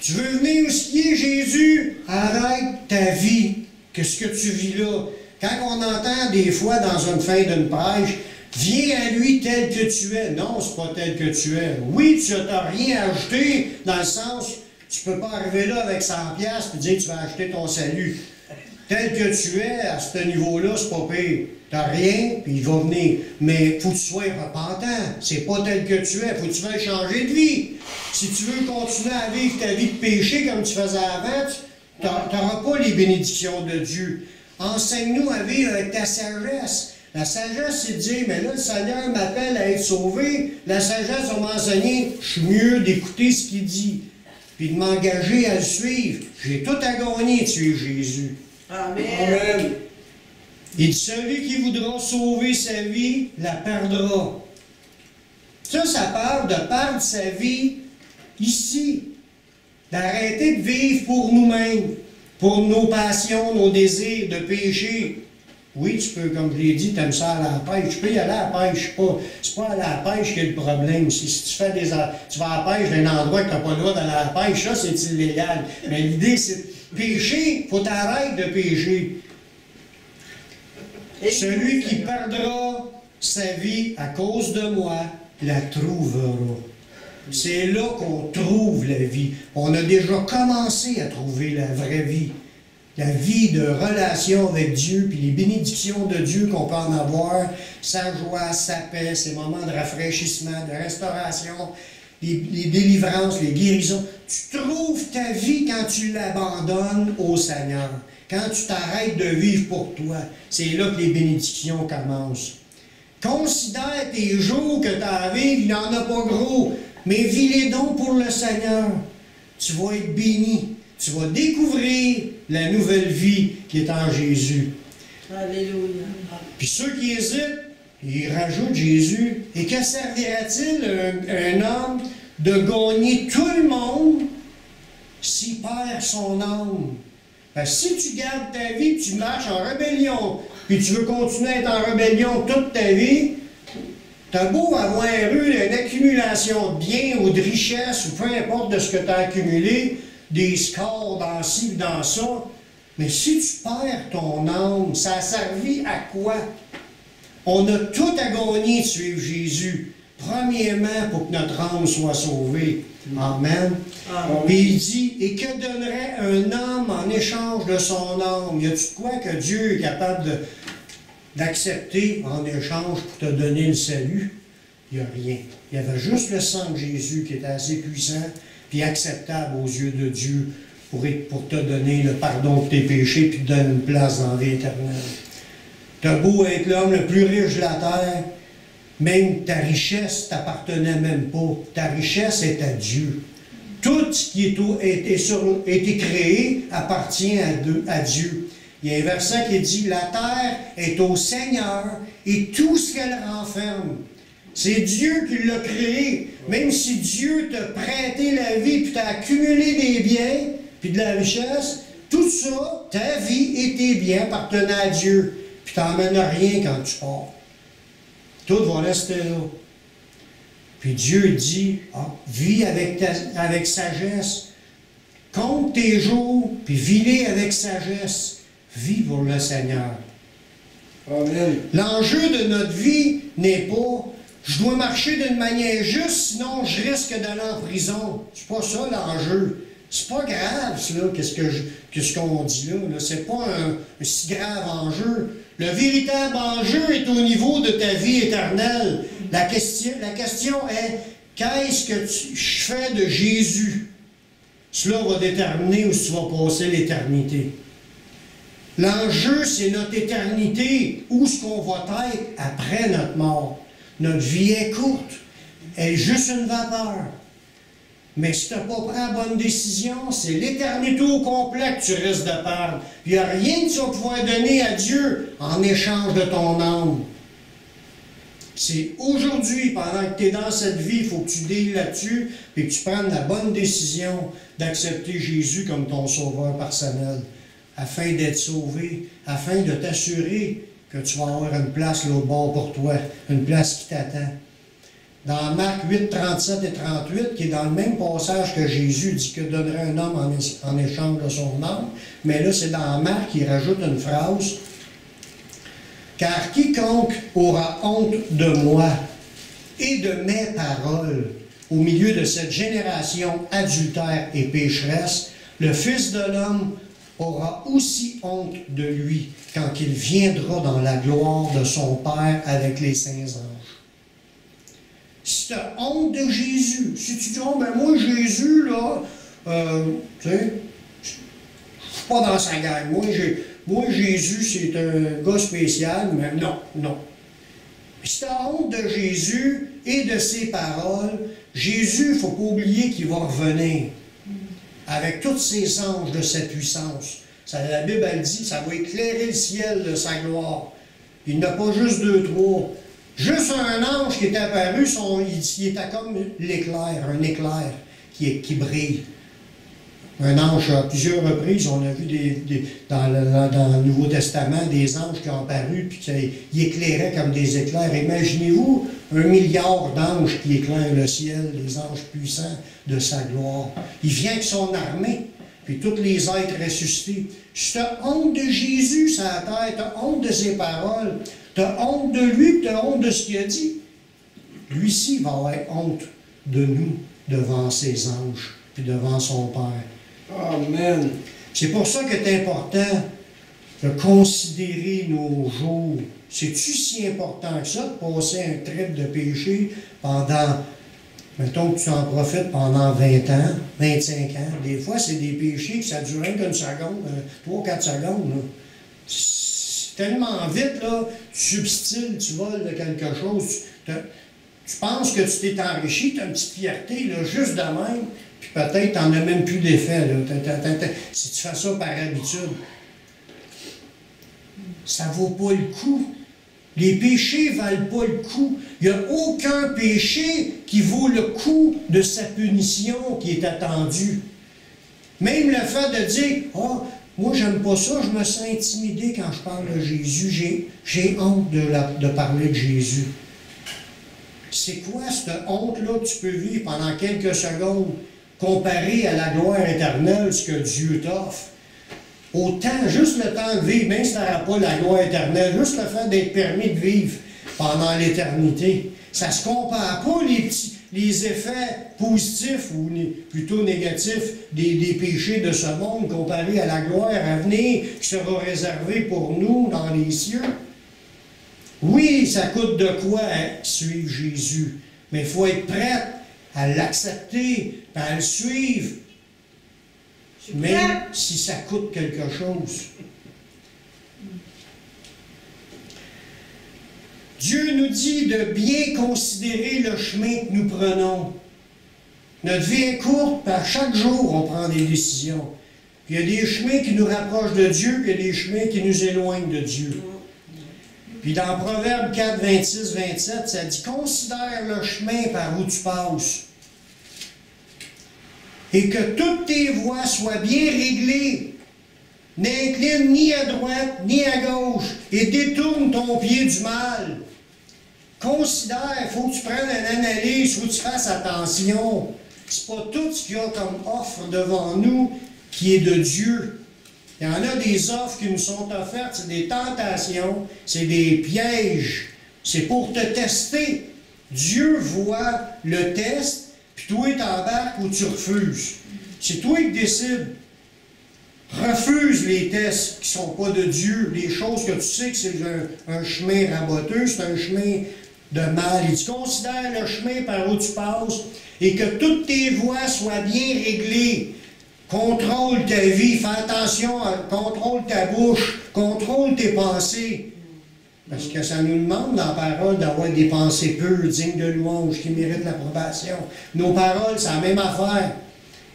Tu veux venir où ce qui est Jésus? Arrête ta vie. Qu'est-ce que tu vis là? Quand on entend des fois dans une fin d'une prêche, Viens à lui tel que tu es. Non, c'est pas tel que tu es. Oui, tu n'as rien ajouté dans le sens, tu peux pas arriver là avec 100$ et dire que tu vas acheter ton salut. Tel que tu es, à ce niveau-là, c'est pas pire. Tu n'as rien, puis il va venir. Mais il faut que tu sois repentant. C'est pas tel que tu es. Il faut que tu veuilles changer de vie. Si tu veux continuer à vivre ta vie de péché comme tu faisais avant, tu n'auras pas les bénédictions de Dieu. Enseigne-nous à vivre avec ta sagesse. La sagesse, c'est de dire, mais là, le Seigneur m'appelle à être sauvé. La sagesse, on m'a enseigné, je suis mieux d'écouter ce qu'il dit, puis de m'engager à le suivre. J'ai tout à gagner de suivre Jésus. Amen. Amen. Il dit, celui qui voudra sauver sa vie, la perdra. Ça parle de perdre sa vie ici. D'arrêter de vivre pour nous-mêmes, pour nos passions, nos désirs de péché. Oui, tu peux, comme je l'ai dit, tu aimes ça à la pêche. Tu peux y aller à la pêche. C'est pas à la pêche qui est le problème. Si tu vas à la pêche d'un endroit que tu n'as pas le droit d'aller à la pêche, ça, c'est illégal. Mais l'idée, c'est pécher, il faut t'arrêter de pécher. Celui qui perdra sa vie à cause de moi, la trouvera. C'est là qu'on trouve la vie. On a déjà commencé à trouver la vraie vie. La vie de relation avec Dieu, puis les bénédictions de Dieu qu'on peut en avoir, sa joie, sa paix, ses moments de rafraîchissement, de restauration, les délivrances, les guérisons. Tu trouves ta vie quand tu l'abandonnes au Seigneur. Quand tu t'arrêtes de vivre pour toi. C'est là que les bénédictions commencent. Considère tes jours que tu as à vivre, il n'y en a pas gros, mais vis-les donc pour le Seigneur. Tu vas être béni. Tu vas découvrir la nouvelle vie qui est en Jésus. Alléluia. Puis ceux qui hésitent, ils rajoutent Jésus. Et que servira-t-il un homme de gagner tout le monde s'il perd son âme? Parce que si tu gardes ta vie, tu marches en rébellion, puis tu veux continuer à être en rébellion toute ta vie, t'as beau avoir eu une accumulation de biens ou de richesses, ou peu importe de ce que tu as accumulé, des scores dans ci ou dans ça, mais si tu perds ton âme, ça a servi à quoi? On a tout à gagner de suivre Jésus. Premièrement, pour que notre âme soit sauvée. Amen. Amen. Puis il dit, et que donnerait un homme en échange de son âme? Y a-tu de quoi que Dieu est capable d'accepter en échange pour te donner le salut? Il n'y a rien. Il y avait juste le sang de Jésus qui était assez puissant puis acceptable aux yeux de Dieu pour te donner le pardon de tes péchés puis te donner une place dans la vie éternelle. T'as beau être l'homme le plus riche de la terre, même ta richesse ne t'appartenait même pas. Ta richesse est à Dieu. Tout ce qui a été créé appartient à Dieu. Il y a un verset qui dit « La terre est au Seigneur et tout ce qu'elle renferme. » C'est Dieu qui l'a créé. Même si Dieu t'a prêté la vie puis t'a accumulé des biens puis de la richesse, tout ça, ta vie et tes biens appartenaient à Dieu. Puis tu n'emmènes rien quand tu pars. Tout va rester là. Puis Dieu dit, vis avec sagesse. Compte tes jours, puis vis-les avec sagesse. Vis pour le Seigneur. Amen. L'enjeu de notre vie n'est pas je dois marcher d'une manière juste, sinon je risque d'aller en prison. C'est pas ça l'enjeu. C'est pas grave, cela, qu'est-ce qu'on dit là. C'est pas un si grave enjeu. Le véritable enjeu est au niveau de ta vie éternelle. La question est, qu'est-ce que je fais de Jésus? Cela va déterminer où tu vas passer l'éternité. L'enjeu, c'est notre éternité. Où est-ce qu'on va être après notre mort? Notre vie est courte. Elle est juste une vapeur. Mais si tu n'as pas pris la bonne décision, c'est l'éternité au complet que tu risques de perdre. Il n'y a rien que tu vas pouvoir donner à Dieu en échange de ton âme. C'est aujourd'hui, pendant que tu es dans cette vie, il faut que tu deals là-dessus et que tu prennes la bonne décision d'accepter Jésus comme ton sauveur personnel, afin d'être sauvé, afin de t'assurer que tu vas avoir une place là au bord pour toi, une place qui t'attend. Dans Marc 8, 37 et 38, qui est dans le même passage que Jésus dit que donnerait un homme en échange de son âme, mais là c'est dans Marc, il rajoute une phrase. Car quiconque aura honte de moi et de mes paroles au milieu de cette génération adultère et pécheresse, le Fils de l'homme aura aussi honte de lui quand il viendra dans la gloire de son Père avec les saints anges. Si tu as honte de Jésus, si tu dis, oh, ben moi, Jésus, là, tu sais, je suis pas dans sa gang. Moi, Jésus, c'est un gars spécial, mais non, non. Si tu as honte de Jésus et de ses paroles, Jésus, il ne faut pas oublier qu'il va revenir avec tous ses anges de sa puissance. Ça, la Bible, elle dit, ça va éclairer le ciel de sa gloire. Il n'a pas juste 2, 3. Juste un ange qui est apparu, il était comme l'éclair, un éclair qui brille. Un ange, à plusieurs reprises, on a vu dans le Nouveau Testament des anges qui ont apparu, puis qui éclairaient comme des éclairs. Imaginez-vous 1 milliard d'anges qui éclairent le ciel, des anges puissants de sa gloire. Il vient avec son armée, puis tous les êtres ressuscités. Si tu as honte de Jésus sur la terre, tu as honte de ses paroles, tu as honte de lui, tu as honte de ce qu'il a dit, lui-ci va avoir honte de nous devant ses anges, puis devant son Père. Amen. C'est pour ça que c'est important de considérer nos jours. C'est-tu si important que ça de passer un trip de péché pendant, mettons que tu en profites pendant 20 ans, 25 ans. Des fois, c'est des péchés que ça dure rien qu'une seconde, 3-4 secondes. Là. C'est tellement vite, là, tu substiles, tu voles de quelque chose. Tu penses que tu t'es enrichi, tu as une petite fierté, là, juste de même. Puis peut-être tu n'en as même plus d'effet, si tu fais ça par habitude. Ça ne vaut pas le coup. Les péchés ne valent pas le coup. Il n'y a aucun péché qui vaut le coup de sa punition qui est attendue. Même le fait de dire, « Ah, moi j'aime pas ça, je me sens intimidé quand je parle de Jésus, j'ai honte de parler de Jésus. » C'est quoi cette honte-là que tu peux vivre pendant quelques secondes comparé à la gloire éternelle, ce que Dieu t'offre? Autant, juste le temps de vivre, même si tu n'auras pas la gloire éternelle, juste le fait d'être permis de vivre pendant l'éternité, ça ne se compare pas les effets positifs ou plutôt négatifs des péchés de ce monde comparé à la gloire à venir qui sera réservée pour nous dans les cieux. Oui, ça coûte de quoi suivre Jésus, mais il faut être prêt à l'accepter, à le suivre, même si ça coûte quelque chose. Dieu nous dit de bien considérer le chemin que nous prenons. Notre vie est courte, par chaque jour on prend des décisions. Puis il y a des chemins qui nous rapprochent de Dieu, puis il y a des chemins qui nous éloignent de Dieu. Puis dans Proverbe 4, 26, 27, ça dit « Considère le chemin par où tu passes, et que toutes tes voies soient bien réglées. N'incline ni à droite, ni à gauche, et détourne ton pied du mal. » Considère, il faut que tu prennes une analyse, il faut que tu fasses attention. C'est pas tout ce qu'il y a comme offre devant nous qui est de Dieu. Il y en a des offres qui nous sont offertes, c'est des tentations, c'est des pièges. C'est pour te tester. Dieu voit le test, puis toi, tu embarques ou tu refuses. C'est toi qui décides. Refuse les tests qui ne sont pas de Dieu, les choses que tu sais que c'est un chemin raboteux, c'est un chemin de mal. Il dit, considère le chemin par où tu passes et que toutes tes voies soient bien réglées. Contrôle ta vie, fais attention, contrôle ta bouche, contrôle tes pensées. Parce que ça nous demande dans la parole d'avoir des pensées pures, dignes de louange, qui méritent l'approbation. Nos paroles, c'est la même affaire.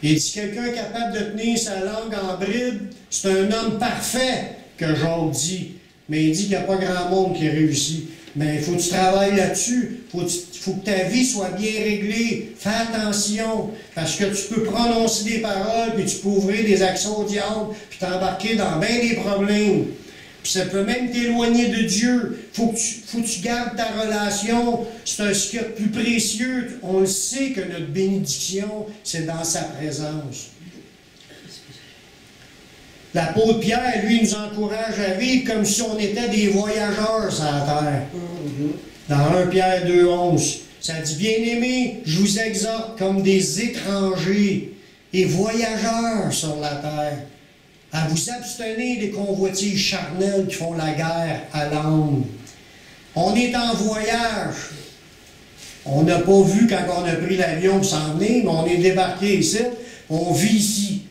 Il dit, quelqu'un est capable de tenir sa langue en bride, c'est un homme parfait, que Jacques dit. Mais il dit qu'il n'y a pas grand monde qui réussit. Mais il faut que tu travailles là-dessus. Il faut que ta vie soit bien réglée. Fais attention, parce que tu peux prononcer des paroles, puis tu peux ouvrir des actions au diable, puis t'embarquer dans bien des problèmes. Puis ça peut même t'éloigner de Dieu. Faut que tu gardes ta relation. C'est ce qu'il y a de plus précieux. On le sait que notre bénédiction, c'est dans sa présence. L'apôtre Pierre, lui, nous encourage à vivre comme si on était des voyageurs sur la terre. Dans 1 Pierre 2,11, ça dit, bien-aimés, je vous exhorte comme des étrangers et voyageurs sur la terre, à vous abstenir des convoitises charnelles qui font la guerre à l'âme. On est en voyage. On n'a pas vu quand on a pris l'avion pour s'en venir, mais on est débarqué ici, on vit ici.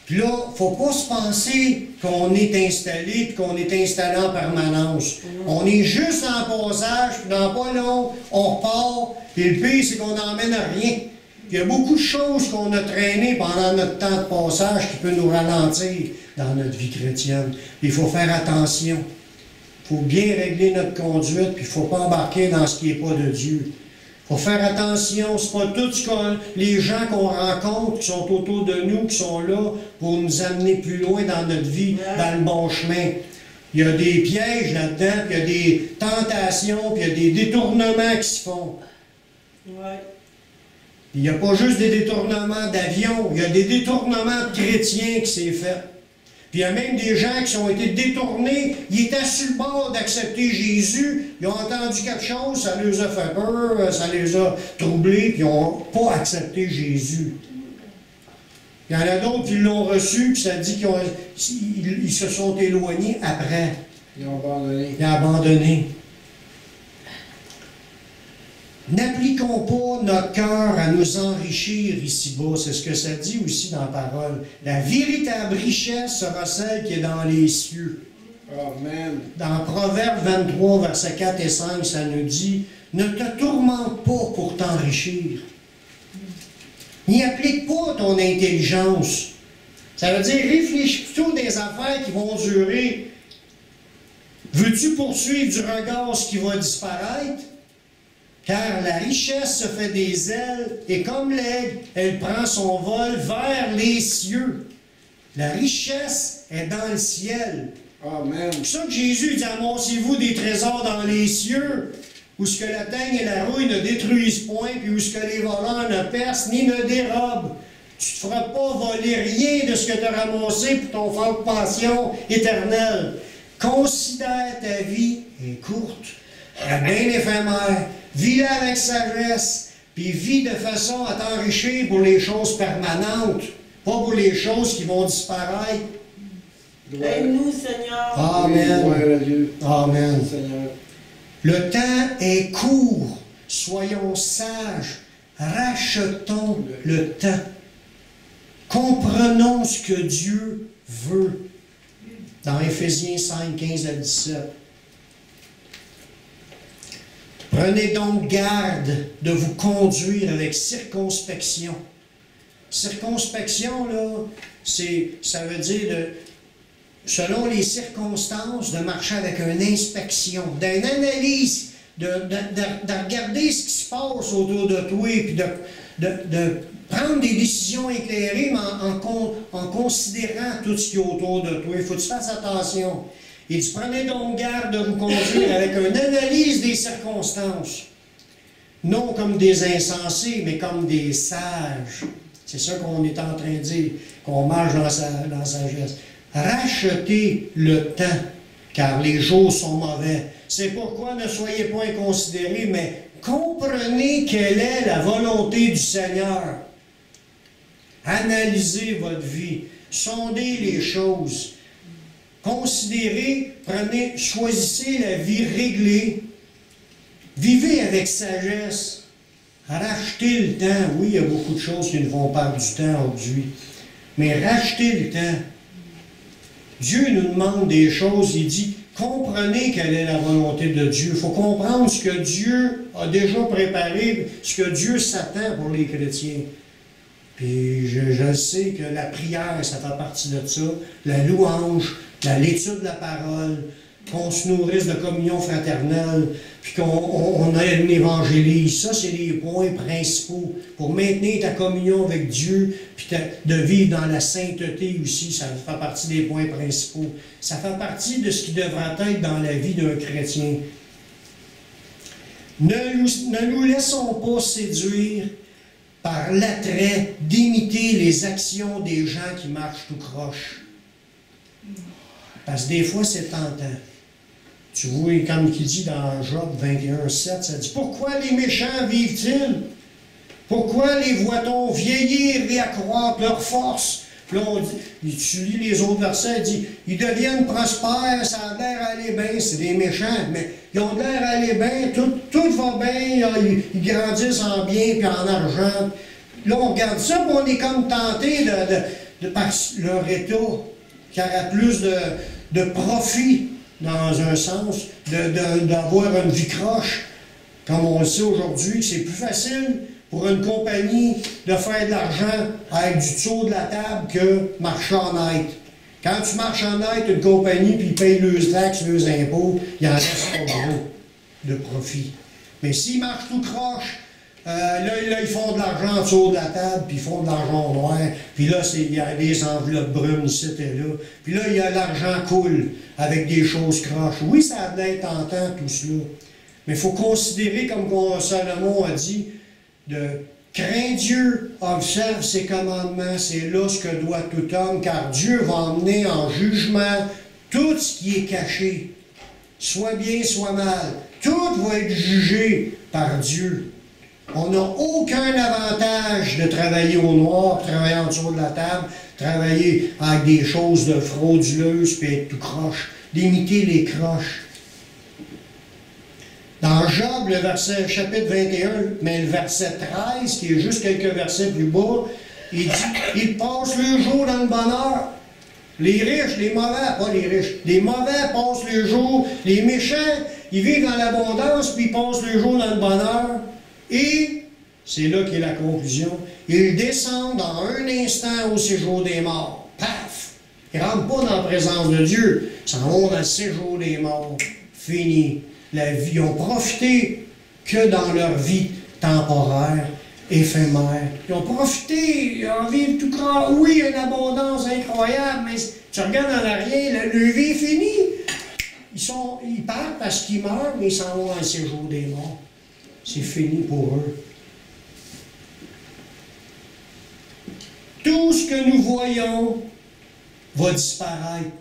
Puis là, il ne faut pas se penser qu'on est installé et qu'on est installé en permanence. On est juste en passage, puis dans pas long, on repart. Et le pire, c'est qu'on n'emmène rien. Il y a beaucoup de choses qu'on a traînées pendant notre temps de passage qui peut nous ralentir dans notre vie chrétienne. Il faut faire attention. Il faut bien régler notre conduite, puis il ne faut pas embarquer dans ce qui n'est pas de Dieu. Il faut faire attention, ce n'est pas tous les gens qu'on rencontre qui sont autour de nous, qui sont là pour nous amener plus loin dans notre vie, dans le bon chemin. Il y a des pièges là-dedans, puis il y a des tentations, puis il y a des détournements qui se font. Ouais. Il n'y a pas juste des détournements d'avions, il y a des détournements de chrétiens qui s'est fait. Puis il y a même des gens qui ont été détournés, ils étaient sur le bord d'accepter Jésus, ils ont entendu quelque chose, ça les a fait peur, ça les a troublés, puis ils n'ont pas accepté Jésus. Il y en a d'autres qui l'ont reçu, puis ça dit qu'ils se sont éloignés après. Ils ont abandonné. Ils ont abandonné. N'appliquons pas notre cœur à nous enrichir ici-bas. C'est ce que ça dit aussi dans la parole. La véritable richesse sera celle qui est dans les cieux. Amen. Dans Proverbe 23, versets 4 et 5, ça nous dit, « Ne te tourmente pas pour t'enrichir. N'y applique pas ton intelligence. » Ça veut dire, réfléchis plutôt des affaires qui vont durer. Veux-tu poursuivre du regard ce qui va disparaître? Car la richesse se fait des ailes, et comme l'aigle, elle prend son vol vers les cieux. La richesse est dans le ciel. Amen. C'est pour ça que Jésus dit, amassez-vous des trésors dans les cieux, où ce que la teigne et la rouille ne détruisent point, puis où ce que les voleurs ne percent ni ne dérobent. Tu ne te feras pas voler rien de ce que tu as ramassé pour ton fort pension éternelle. Considère ta vie est courte, elle est bien éphémère. Vis-la avec sagesse, puis vis de façon à t'enrichir pour les choses permanentes, pas pour les choses qui vont disparaître. Aide-nous, Seigneur. Amen. Gloire à Dieu. Amen. Seigneur. Le temps est court. Soyons sages. Rachetons le temps. Comprenons ce que Dieu veut. Dans Éphésiens 5, 15 à 17. Prenez donc garde de vous conduire avec circonspection. Circonspection, là, ça veut dire, selon les circonstances, de marcher avec une inspection, d'une analyse, de regarder ce qui se passe autour de toi, puis de prendre des décisions éclairées, mais en considérant tout ce qui est autour de toi. Il faut que tu fasses attention. Il dit, prenez donc garde de vous conduire avec une analyse des circonstances. Non comme des insensés, mais comme des sages. C'est ça qu'on est en train de dire, qu'on marche dans la sagesse. Rachetez le temps, car les jours sont mauvais. C'est pourquoi ne soyez pas inconsidérés, mais comprenez quelle est la volonté du Seigneur. Analysez votre vie, sondez les choses. Considérez, choisissez la vie réglée. Vivez avec sagesse. Rachetez le temps. Oui, il y a beaucoup de choses qui nous font perdre du temps aujourd'hui. Mais rachetez le temps. Dieu nous demande des choses. Il dit, comprenez quelle est la volonté de Dieu. Il faut comprendre ce que Dieu a déjà préparé, ce que Dieu s'attend pour les chrétiens. Puis je sais que la prière, ça fait partie de ça. La louange, l'étude de la parole, qu'on se nourrisse de communion fraternelle, puis qu'on ait une évangélise. Ça, c'est les points principaux pour maintenir ta communion avec Dieu, puis de vivre dans la sainteté aussi. Ça fait partie des points principaux. Ça fait partie de ce qui devrait être dans la vie d'un chrétien. Ne nous laissons pas séduire par l'attrait d'imiter les actions des gens qui marchent tout croche. Parce que des fois, c'est tentant. Tu vois, comme il dit dans Job 21:7, ça dit « Pourquoi les méchants vivent-ils? Pourquoi les voit-on vieillir et accroître leur force? » Puis là, tu lis les autres versets, il dit « Ils deviennent prospères, ça a l'air aller bien. » C'est des méchants, mais ils ont l'air aller bien, tout va bien, ils grandissent en bien puis en argent. Là, on regarde ça, puis on est comme tenté par leur état, qui aurait plus de profit, dans un sens, d'avoir une vie croche, comme on le sait aujourd'hui. C'est plus facile pour une compagnie de faire de l'argent avec du dessous de la table que marcher honnête. Quand tu marches honnête, une compagnie, puis ils payent leurs taxes, leurs impôts, il en reste pas gros de profit. Mais s'ils marchent tout croche, là, ils font de l'argent autour de la table, puis ils font de l'argent noir, puis là, il y a des enveloppes brunes ici et là, puis là, il y a l'argent coule avec des choses croches. Oui, ça a l'air tentant, tout cela, mais il faut considérer, comme Salomon a dit, de craindre Dieu, observe ses commandements, c'est là ce que doit tout homme, car Dieu va emmener en jugement tout ce qui est caché, soit bien, soit mal. Tout va être jugé par Dieu. On n'a aucun avantage de travailler au noir, travailler en dessous de la table, travailler avec des choses de frauduleuses, puis être tout croche, d'imiter les croches. Dans Job, le chapitre 21, mais le verset 13, qui est juste quelques versets plus bas, il dit « Ils passent le jour dans le bonheur. » Les riches, les mauvais, pas les riches, les mauvais passent le jour, les méchants, ils vivent dans l'abondance, puis ils passent le jour dans le bonheur. Et, c'est là qu'est la conclusion, ils descendent en un instant au séjour des morts. Paf! Ils ne rentrent pas dans la présence de Dieu, ils s'en vont dans le séjour des morts. Fini. La vie, ils ont profité que dans leur vie temporaire, éphémère. Ils ont profité, ils ont vécu tout croire. Oui, il y a une abondance incroyable, mais tu regardes en arrière, le vie est fini. Ils partent parce qu'ils meurent, mais ils s'en vont dans le séjour des morts. C'est fini pour eux. Tout ce que nous voyons va disparaître.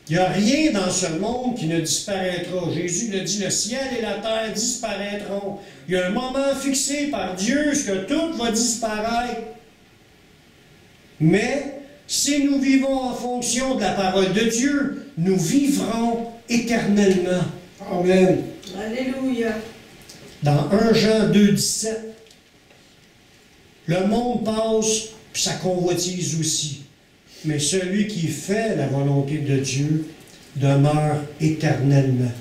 Il n'y a rien dans ce monde qui ne disparaîtra. Jésus le dit, le ciel et la terre disparaîtront. Il y a un moment fixé par Dieu, ce que tout va disparaître. Mais, si nous vivons en fonction de la parole de Dieu, nous vivrons éternellement. Amen. Alléluia. Dans 1 Jean 2,17, le monde passe, puis sa convoitise aussi. Mais celui qui fait la volonté de Dieu demeure éternellement.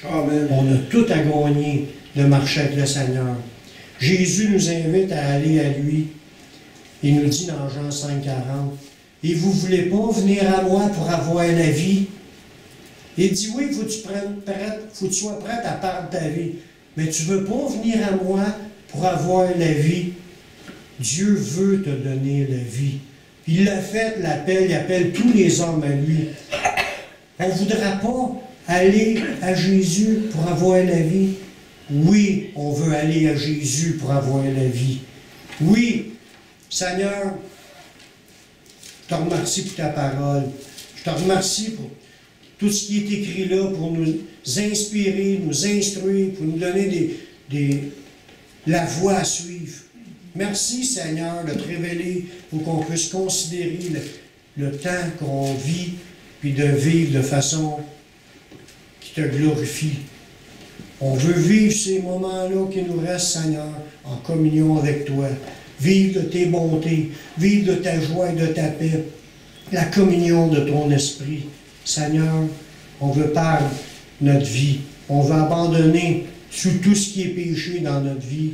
Amen. On a tout à gagner de marcher avec le Seigneur. Jésus nous invite à aller à lui. Il nous dit dans Jean 5,40, « Et vous ne voulez pas venir à moi pour avoir la vie? » Il dit, oui, il faut que tu sois prête à perdre ta vie. Mais tu ne veux pas venir à moi pour avoir la vie. Dieu veut te donner la vie. Il l'a fait, il appelle tous les hommes à lui. On ne voudra pas aller à Jésus pour avoir la vie. Oui, on veut aller à Jésus pour avoir la vie. Oui, Seigneur, je te remercie pour ta parole. Je te remercie pour tout ce qui est écrit là, pour nous inspirer, nous instruire, pour nous donner la voie à suivre. Merci, Seigneur, de te révéler pour qu'on puisse considérer le temps qu'on vit, puis de vivre de façon qui te glorifie. On veut vivre ces moments-là qui nous restent, Seigneur, en communion avec toi. Vivre de tes bontés, vivre de ta joie et de ta paix, la communion de ton esprit. Seigneur, on veut perdre notre vie. On veut abandonner tout ce qui est péché dans notre vie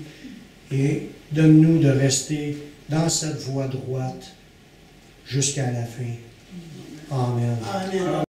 et donne-nous de rester dans cette voie droite jusqu'à la fin. Amen. Amen.